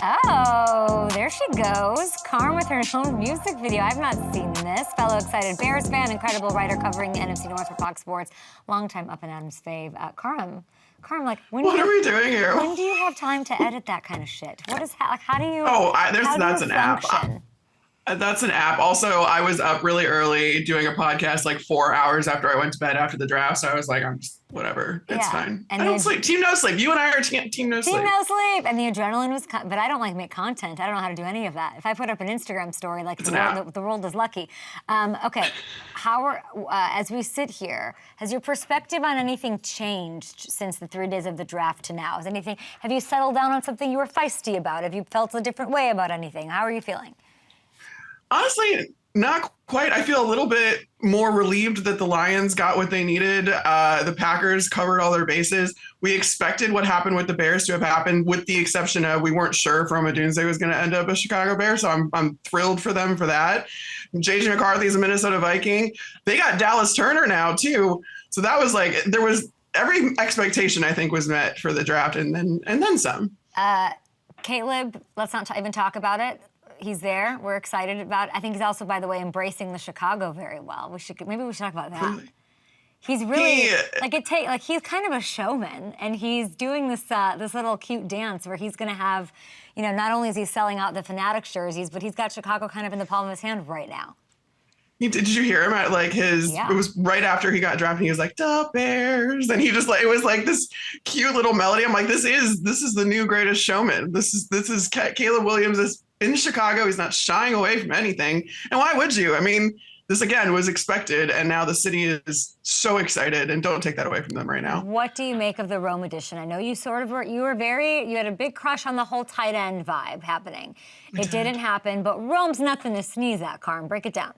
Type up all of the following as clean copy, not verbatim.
Oh, there she goes. CARM with her own music video. I've not seen this. Fellow excited Bears fan, incredible writer covering the NFC North for Fox Sports, longtime Up&ADAMS fave. CARM, like, what are we doing here? When do you have time to edit that kind of shit? What is, like, how do you? Oh, that's an app. That's an app. Also, I was up really early doing a podcast like 4 hours after I went to bed after the draft. So I was like, I'm just, whatever. It's fine. And I don't sleep. Team no sleep. You and I are team no sleep. Team no sleep. And the adrenaline was, but I don't like make content. I don't know how to do any of that. If I put up an Instagram story, like the world is lucky. Okay, as we sit here, has your perspective on anything changed since the 3 days of the draft to now? Have you settled down on something you were feisty about? Have you felt a different way about anything? How are you feeling? Honestly, not quite. I feel a little bit more relieved that the Lions got what they needed. The Packers covered all their bases. We expected what happened with the Bears to have happened, with the exception of we weren't sure if Rome Odunze was going to end up a Chicago Bear. So I'm thrilled for them for that. JJ McCarthy is a Minnesota Viking. They got Dallas Turner now too. So that was like, there was every expectation I think was met for the draft, and then some. Caleb, let's not even talk about it. He's there. We're excited about it. I think he's also, by the way, embracing the Chicago very well. Maybe we should talk about that. Really? He's really he's kind of a showman, and he's doing this little cute dance where he's going to have, not only is he selling out the Fanatics jerseys, but he's got Chicago kind of in the palm of his hand right now. Did you hear him at like his? Yeah. It was right after he got drafted. He was like, "The Bears," and he just like, it was like this cute little melody. I'm like, this is the new greatest showman. This is Caleb Williams is in Chicago. He's not shying away from anything. And why would you? I mean, this again was expected, and now the city is so excited, and don't take that away from them right now. What do you make of the Rome edition? I know you had a big crush on the whole tight end vibe happening. It didn't happen, but Rome's nothing to sneeze at, CARM. Break it down.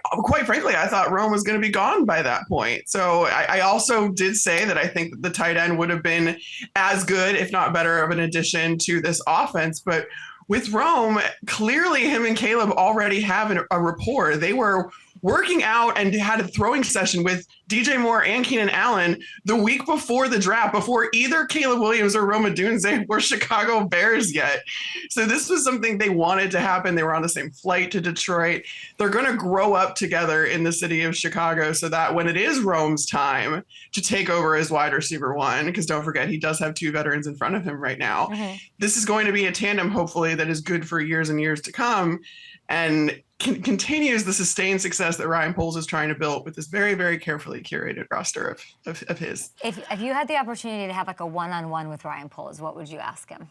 Quite frankly, I thought Rome was going to be gone by that point. So I also did say that I think that the tight end would have been as good, if not better, of an addition to this offense. But with Rome, clearly him and Caleb already have a rapport. They were working out and had a throwing session with DJ Moore and Keenan Allen the week before the draft, before either Caleb Williams or Rome Odunze were Chicago Bears yet. So this was something they wanted to happen. They were on the same flight to Detroit. They're going to grow up together in the city of Chicago so that when it is Rome's time to take over as wide receiver one, because don't forget, he does have two veterans in front of him right now. Mm-hmm. This is going to be a tandem, hopefully, that is good for years and years to come, and continues the sustained success that Ryan Poles is trying to build with this very, very carefully curated roster of his. If you had the opportunity to have like a one-on-one with Ryan Poles, what would you ask him?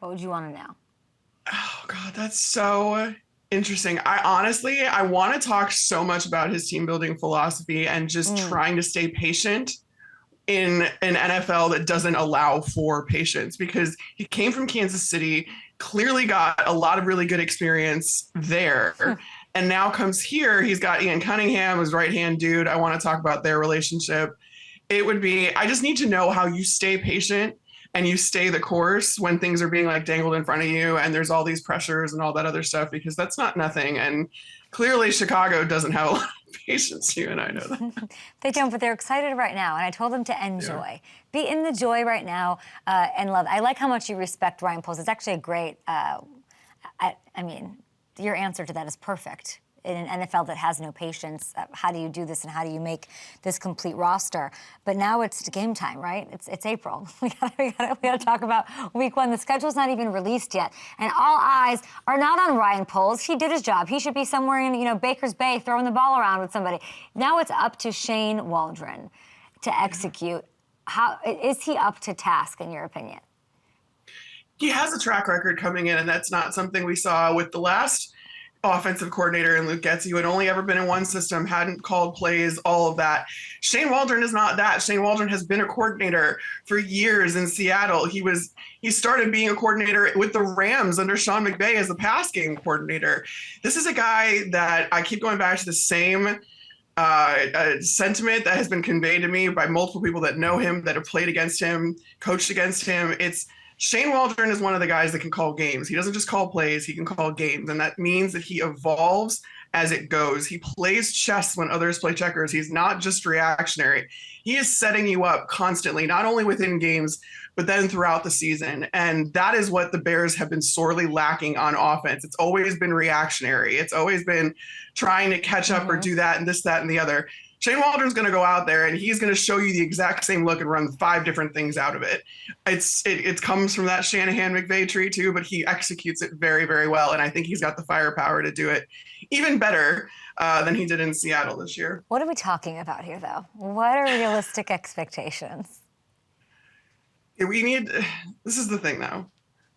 What would you want to know? Oh, God, that's so interesting. I want to talk so much about his team building philosophy and just trying to stay patient in an NFL that doesn't allow for patience, because he came from Kansas City, clearly got a lot of really good experience there. And now comes here. He's got Ian Cunningham, his right-hand dude. I want to talk about their relationship. I just need to know how you stay patient and you stay the course when things are being like dangled in front of you and there's all these pressures and all that other stuff, because that's not nothing. And clearly Chicago doesn't have a lot of patience. You and I know that. They don't, but they're excited right now. And I told them to enjoy. Yeah. Be in the joy right now and love. I like how much you respect Ryan Poles. It's actually a great, I mean, your answer to that is perfect. In an NFL that has no patience, how do you do this and how do you make this complete roster? But now it's game time, right? It's April. We gotta talk about week one. The schedule's not even released yet. And all eyes are not on Ryan Poles. He did his job. He should be somewhere in, Baker's Bay throwing the ball around with somebody. Now it's up to Shane Waldron to execute. How is he up to task, in your opinion? He has a track record coming in, and that's not something we saw with the last offensive coordinator and Luke Getsy, who had only ever been in one system, hadn't called plays, all of that. Shane Waldron is not that. Shane Waldron has been a coordinator for years in Seattle. He started being a coordinator with the Rams under Sean McVay as the pass game coordinator. This is a guy that I keep going back to the same sentiment that has been conveyed to me by multiple people that know him, that have played against him, coached against him. Shane Waldron is one of the guys that can call games. He doesn't just call plays, he can call games. And that means that he evolves as it goes. He plays chess when others play checkers. He's not just reactionary. He is setting you up constantly, not only within games, but then throughout the season. And that is what the Bears have been sorely lacking on offense. It's always been reactionary. It's always been trying to catch up or do that and this, that, and the other. Shane Waldron's going to go out there and he's going to show you the exact same look and run 5 different things out of it. It comes from that Shanahan-McVay tree too, but he executes it very, very well. And I think he's got the firepower to do it even better than he did in Seattle this year. What are we talking about here, though? What are realistic expectations? This is the thing, though.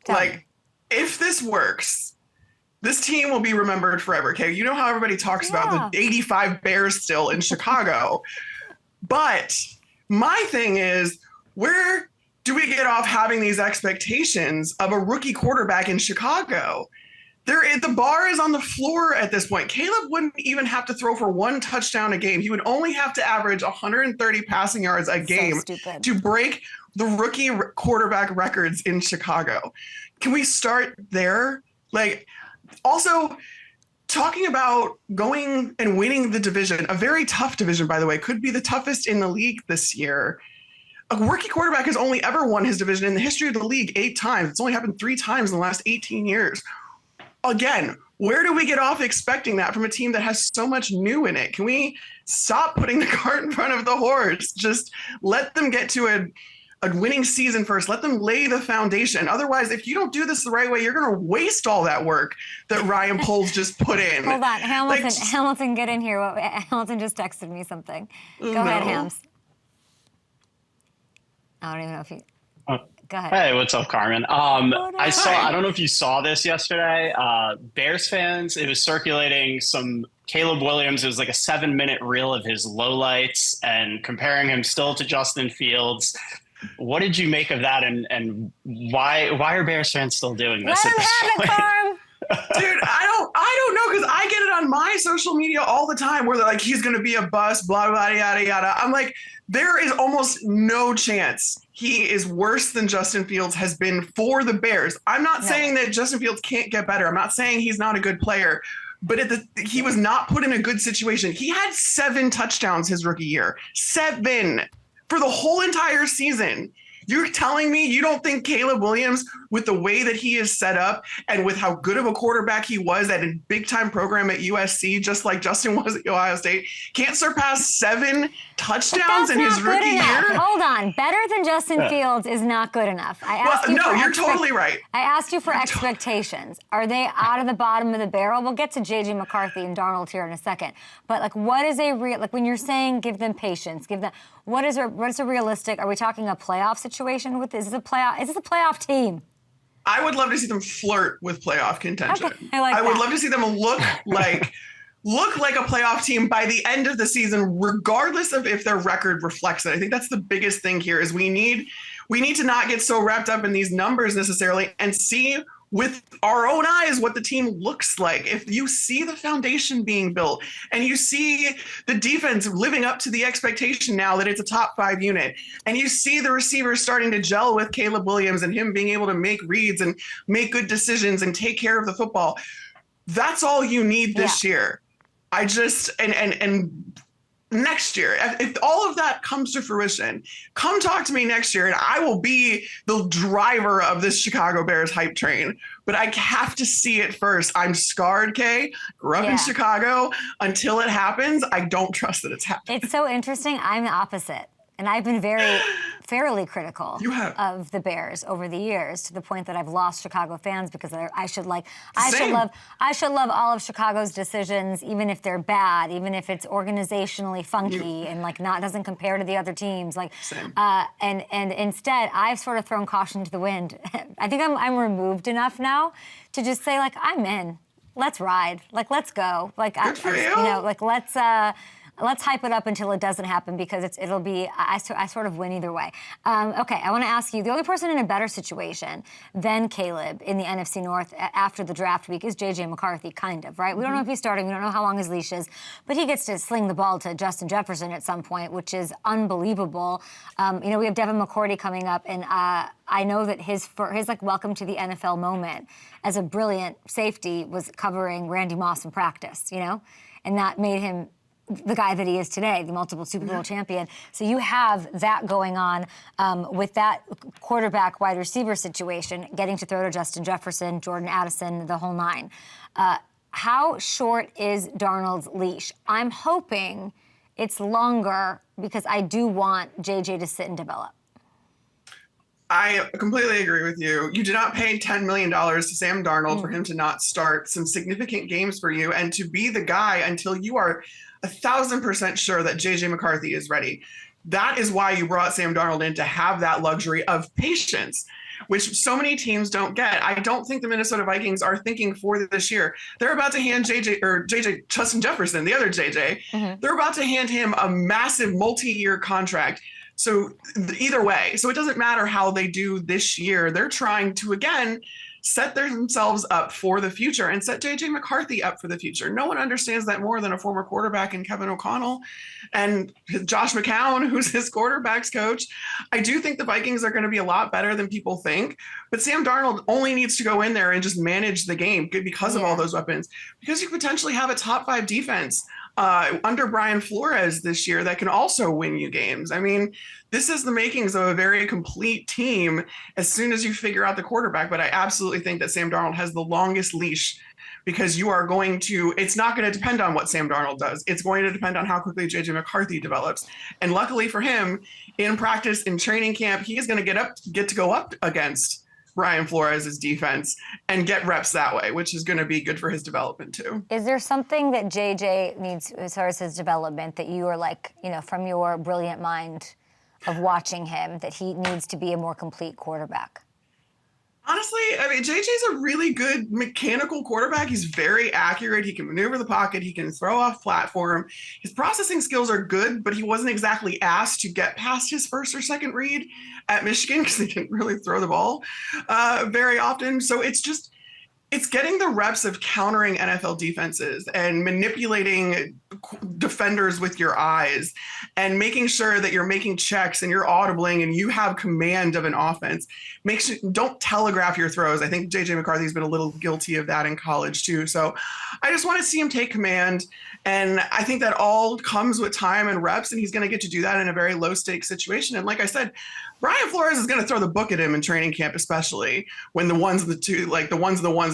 Like, if this works, this team will be remembered forever, okay? You know how everybody talks about the 85 Bears still in Chicago. But my thing is, where do we get off having these expectations of a rookie quarterback in Chicago? The bar is on the floor at this point. Caleb wouldn't even have to throw for 1 touchdown a game. He would only have to average 130 passing yards a game to break the rookie quarterback records in Chicago. Can we start there? Like, also talking about going and winning the division, a very tough division, by the way, could be the toughest in the league this year. A rookie quarterback has only ever won his division in the history of the league 8 times. It's only happened 3 times in the last 18 years. Again, where do we get off expecting that from a team that has so much new in it? Can we stop putting the cart in front of the horse? Just let them get to a winning season first. Let them lay the foundation. Otherwise, if you don't do this the right way, you're going to waste all that work that Ryan Poles just put in. Hold on. Hamilton, get in here. Hamilton just texted me something. Go ahead, Hams. I don't even know if you... Go ahead. Hey, what's up, Carmen? I don't know if you saw this yesterday. Bears fans, it was circulating some Caleb Williams. It was like a 7-minute reel of his lowlights and comparing him still to Justin Fields. What did you make of that, and why are Bears fans still doing this at this point? CARM. Dude, I don't know, because I get it on my social media all the time where they're like, he's going to be a bust, blah, blah, yada, yada. I'm like, there is almost no chance he is worse than Justin Fields has been for the Bears. I'm not saying that Justin Fields can't get better. I'm not saying he's not a good player, but he was not put in a good situation. He had 7 touchdowns his rookie year. 7 for the whole entire season. You're telling me you don't think Caleb Williams, with the way that he is set up and with how good of a quarterback he was at a big-time program at USC, just like Justin was at Ohio State, can't surpass 7 touchdowns in his rookie year? Hold on. Better than Justin Fields is not good enough. You're totally right. I asked you for expectations. Are they out of the bottom of the barrel? We'll get to J.J. McCarthy and Darnold here in a second. But, like, what is when you're saying give them patience, what is a realistic? Are we talking a playoff situation with this? Is this a playoff team? I would love to see them flirt with playoff contention. Okay, I would love to see them look like a playoff team by the end of the season, regardless of if their record reflects it. I think that's the biggest thing here is we need to not get so wrapped up in these numbers necessarily and see with our own eyes what the team looks like. If you see the foundation being built and you see the defense living up to the expectation now that it's a top 5 unit, and you see the receivers starting to gel with Caleb Williams and him being able to make reads and make good decisions and take care of the football, that's all you need this year. And next year, if all of that comes to fruition, come talk to me next year and I will be the driver of this Chicago Bears hype train. But I have to see it first. I'm scarred, Kay. Grew up in Chicago. Until it happens, I don't trust that it's happening. It's so interesting. I'm the opposite. And I've been fairly critical of the Bears over the years, to the point that I've lost Chicago fans because I should love all of Chicago's decisions, even if they're bad, even if it's organizationally funky and doesn't compare to the other teams. And instead, I've sort of thrown caution to the wind. I think I'm removed enough now to just say, I'm in. Let's ride. Let's go. Good for you. Let's. let's hype it up until it doesn't happen because it'll be, I sort of win either way. Okay, I want to ask you, the only person in a better situation than Caleb in the NFC North after the draft week is J.J. McCarthy, kind of, right? We don't know if he's starting, we don't know how long his leash is, but he gets to sling the ball to Justin Jefferson at some point, which is unbelievable. We have Devin McCourty coming up, and I know that his like welcome to the NFL moment as a brilliant safety was covering Randy Moss in practice, and that made him the guy that he is today, the multiple Super Bowl champion. So you have that going on with that quarterback wide receiver situation, getting to throw to Justin Jefferson, Jordan Addison, the whole nine. How short is Darnold's leash? I'm hoping it's longer because I do want JJ to sit and develop. I completely agree with you. You do not pay $10 million to Sam Darnold for him to not start some significant games for you and to be the guy until you are 1,000% sure that JJ McCarthy is ready. That is why you brought Sam Darnold in, to have that luxury of patience, which so many teams don't get. I don't think the Minnesota Vikings are thinking for this year. They're about to hand Justin Jefferson, the other JJ, they're about to hand him a massive multi-year contract. So either way, so it doesn't matter how they do this year. They're trying to, again, set themselves up for the future and set J.J. McCarthy up for the future. No one understands that more than a former quarterback in Kevin O'Connell and Josh McCown, who's his quarterback's coach. I do think the Vikings are going to be a lot better than people think, but Sam Darnold only needs to go in there and just manage the game because of all those weapons, because you potentially have a top 5 defense under Brian Flores this year that can also win you games. I mean, this is the makings of a very complete team as soon as you figure out the quarterback. But I absolutely think that Sam Darnold has the longest leash, because it's not going to depend on what Sam Darnold does. It's going to depend on how quickly JJ McCarthy develops. And luckily for him, in practice, in training camp, he is going to get to go up against Brian Flores' defense and get reps that way, which is going to be good for his development too. Is there something that JJ needs as far as his development that you are like, from your brilliant mind of watching him, that he needs to be a more complete quarterback? Honestly, I mean, JJ's a really good mechanical quarterback. He's very accurate. He can maneuver the pocket. He can throw off platform. His processing skills are good, but he wasn't exactly asked to get past his first or second read at Michigan because they didn't really throw the ball very often. So it's getting the reps of countering NFL defenses and manipulating defenders with your eyes and making sure that you're making checks and you're audibling and you have command of an offense. Don't telegraph your throws. I think JJ McCarthy's been a little guilty of that in college too. So I just want to see him take command. And I think that all comes with time and reps, and he's going to get to do that in a very low stakes situation. And like I said, Brian Flores is going to throw the book at him in training camp, especially when the ones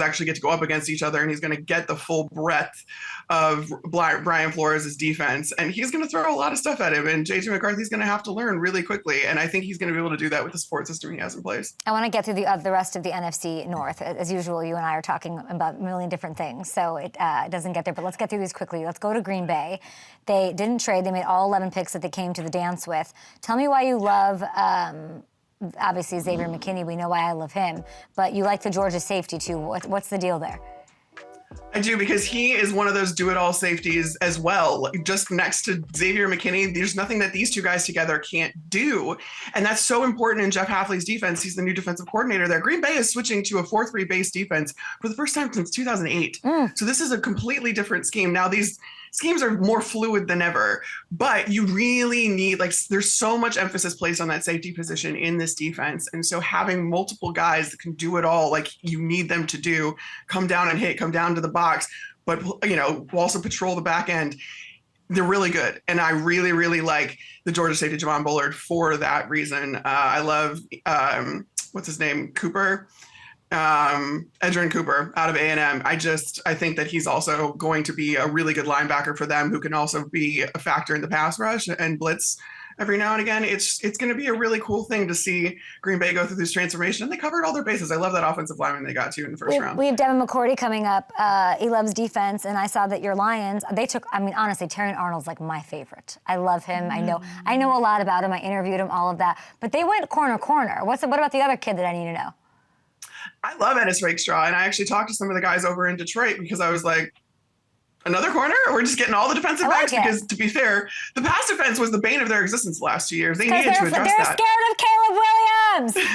actually get to go up against each other, and he's going to get the full breadth of Brian Flores' defense, and he's going to throw a lot of stuff at him, and JJ McCarthy's going to have to learn really quickly, and I think he's going to be able to do that with the support system he has in place. I want to get through the rest of the NFC North. As usual, you and I are talking about a million different things, so it doesn't get there, but let's get through these quickly. Let's go to Green Bay. They didn't trade. They made all 11 picks that they came to the dance with. Tell me why you love, obviously, Xavier McKinney. We know why I love him, but you like the Georgia safety, too. What's the deal there? I do, because he is one of those do-it-all safeties as well. Just next to Xavier McKinney, there's nothing that these two guys together can't do. And that's so important in Jeff Hafley's defense. He's the new defensive coordinator there. Green Bay is switching to a 4-3 base defense for the first time since 2008. So this is a completely different scheme. Now, these schemes are more fluid than ever, but you really need, there's so much emphasis placed on that safety position in this defense. And so having multiple guys that can do it all, like you need them to do, come down and hit, come down to the box, but, also patrol the back end. They're really good. And I really, really like the Georgia safety, Javon Bullard, for that reason. I love, what's his name? Cooper. Edgerrin Cooper out of A&M. I think that he's also going to be a really good linebacker for them, who can also be a factor in the pass rush and blitz every now and again. It's going to be a really cool thing to see Green Bay go through this transformation, and they covered all their bases. I love that offensive lineman they got to in the first round. We have Devin McCourty coming up. He loves defense, and I saw that your Lions, honestly, Terrion Arnold's like my favorite. I love him. I know a lot about him. I interviewed him, all of that, but they went corner. What about the other kid that I need to know? I love Ennis Rakestraw, and I actually talked to some of the guys over in Detroit because I was like, Another corner? We're just getting all the defensive backs it. because, to be fair, the pass defense was the bane of their existence the last 2 years. They needed to address they're that. scared of Caleb Williams.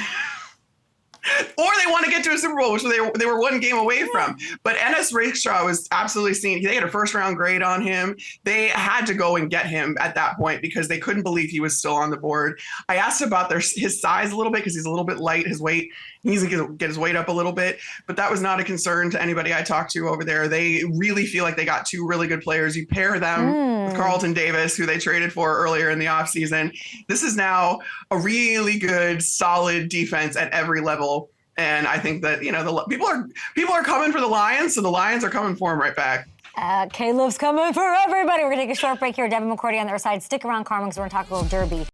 Or they want to get to a Super Bowl, which they were one game away from. But Ennis Rakestraw was absolutely seen. They had a first-round grade on him. They had to go and get him at that point because they couldn't believe he was still on the board. I asked about his size a little bit because he's a little bit light, his weight. He needs to get his weight up a little bit, but that was not a concern to anybody I talked to over there. They really feel like they got two really good players. You pair them with Carlton Davis, who they traded for earlier in the offseason. This is now a really good, solid defense at every level. And I think that, people are coming for the Lions, so the Lions are coming for them right back. Caleb's coming for everybody. We're going to take a short break here. Devin McCourty on the other side. Stick around, Carmen, because we're going to talk a little Derby.